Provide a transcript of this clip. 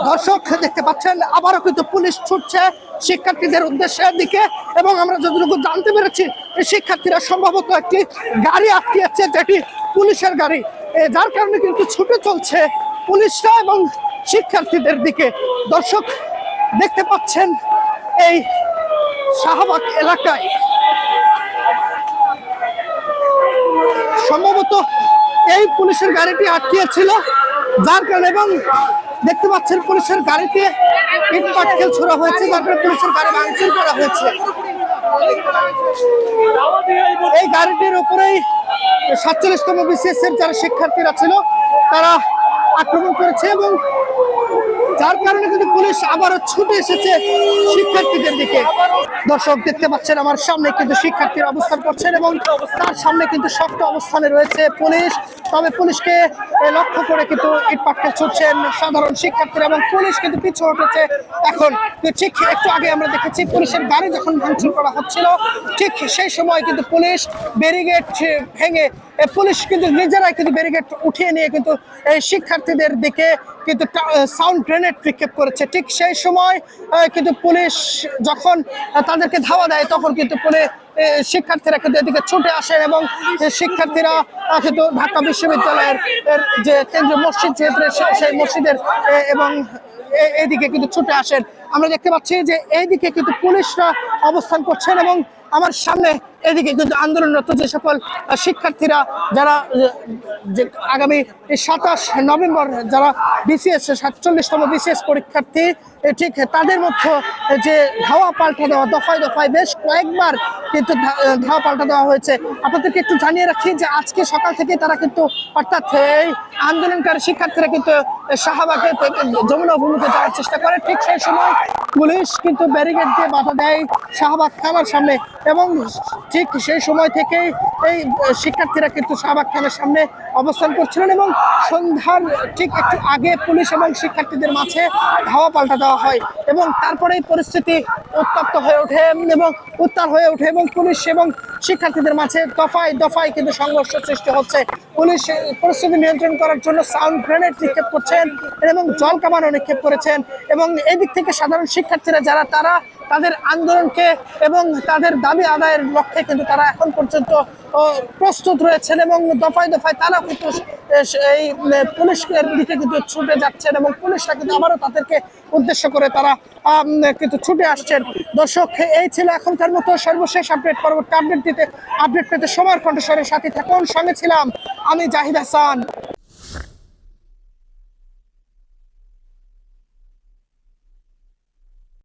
দর্শক দেখতে পাচ্ছেন আবারও কিন্তু পুলিশ ছুটছে শিক্ষার্থীদের উদ্দেশ্যের দিকে এবং আমরা যতটুকু জানতে পেরেছি এই শিক্ষার্থীরা সম্ভবত একটি গাড়ি আটকিয়েছে, যেটি পুলিশের গাড়ি, যার কারণে কিন্তু ছুটে চলছে পুলিশরা এবং শিক্ষার্থীদের দিকে। দর্শক দেখতে পাচ্ছেন এই শাহবাগ এলাকায় সম্ভবত এই পুলিশের গাড়িটি আটকিয়েছিল, যার কারণে, এবং দেখতে পাচ্ছেন পুলিশের গাড়িতে ইট পাটকেল ছোড়া হয়েছে, যার কারণে পুলিশের গাড়ি ভাঙচুর করা হয়েছে। এই গাড়িটির উপরেই 47তম বিসিএস এর যারা শিক্ষার্থীরা ছিল তারা আক্রমণ করেছে এবং যার কারণে কিন্তু পুলিশ আবারও ছুটে এসেছে শিক্ষার্থীদের দিকে। দর্শক দেখতে পাচ্ছেন আমার সামনে কিন্তু শিক্ষার্থীরা অবস্থান করছেন এবং তার সামনে কিন্তু শক্ত অবস্থানে রয়েছে পুলিশ। তবে পুলিশকে লক্ষ্য করে কিন্তু ইট পাটকেল ছুটছেন সাধারণ শিক্ষার্থীরা এবং পুলিশ কিন্তু পিছু হটেছে। এখন ঠিক একটু আগে আমরা দেখেছি পুলিশের গাড়ি যখন ভাঙচুর করা হচ্ছিল, ঠিক সেই সময় কিন্তু পুলিশ ব্যারিকেড ভেঙে, পুলিশ কিন্তু নিজেরাই কিন্তু ব্যারিকেড উঠিয়ে নিয়ে কিন্তু এই শিক্ষার্থীদের দিকে কিন্তু সাউন্ড গ্রেনেড নিক্ষেপ করেছে। ঠিক সেই সময় কিন্তু পুলিশ যখন তাদেরকে ধাওয়া দেয় তখন কিন্তু শিক্ষার্থীরা কিন্তু এদিকে ছুটে আসেন এবং শিক্ষার্থীরা কিন্তু ঢাকা বিশ্ববিদ্যালয়ের যে কেন্দ্রীয় মসজিদ সেই মসজিদের এবং এইদিকে কিন্তু ছুটে আসেন। আমরা দেখতে পাচ্ছি যে এইদিকে কিন্তু পুলিশরা অবস্থান করছেন এবং আমার সামনে এদিকে কিন্তু আন্দোলনরত যে সকল শিক্ষার্থীরা যারা আগামী 27 নভেম্বর যারা বিসিএস 47তম বিসিএস পরীক্ষার্থী, ঠিক তাদের মধ্যে যে ধাওয়া পাল্টা দেওয়া, দফায় দফায় বেশ কয়েকবার কিন্তু ধাওয়া পাল্টা দেওয়া হয়েছে। আপনাদেরকে একটু জানিয়ে রাখি যে আজকে সকাল থেকে তারা কিন্তু অর্থাৎ এই আন্দোলনকারী শিক্ষার্থীরা কিন্তু শাহবাগে যমুনা অভিমুখে যাওয়ার চেষ্টা করে। ঠিক সেই সময় পুলিশ কিন্তু ব্যারিকেড দিয়ে বাধা দেয় শাহবাগ থানার সামনে এবং ঠিক সেই সময় থেকেই এই শিক্ষার্থীরা কিন্তু শাহবাগ থানার সামনে অবস্থান করছিলেন এবং সন্ধ্যার ঠিক একটু আগে পুলিশ এবং শিক্ষার্থীদের মাঝে ধাওয়া পাল্টা দেওয়া হয় এবং তারপরেই পরিস্থিতি উত্তপ্ত হয়ে ওঠে এবং উত্তাল হয়ে ওঠে এবং পুলিশ এবং শিক্ষার্থীদের মাঝে দফায় দফায় কিন্তু সংঘর্ষ সৃষ্টি হচ্ছে। পুলিশ পরিস্থিতি নিয়ন্ত্রণ করার জন্য সাউন্ড গ্রেনেড নিক্ষেপ করছেন এবং জল কামানও নিক্ষেপ করেছেন এবং এদিক থেকে সাধারণ শিক্ষার্থীরা যারা তারা তাদের আন্দোলনকে এবং তাদের দাবি আদায়ের লক্ষ্যে কিন্তু তারা এখন পর্যন্ত প্রস্তুত রয়েছেন এবং দফায় দফায় তারা কিন্তু এই পুলিশের দিকে কিন্তু ছুটে যাচ্ছেন এবং পুলিশরা কিন্তু আবারও তাদেরকে উদ্দেশ্য করে তারা কিন্তু ছুটে আসছেন। দর্শক, এই ছিল এখনকার মতো সর্বশেষ আপডেট। পরবর্তী আপডেট পেতে সময়ের কণ্ঠস্বরের সাথে থাকুন। সঙ্গে ছিলাম আমি জাহিদ হাসান।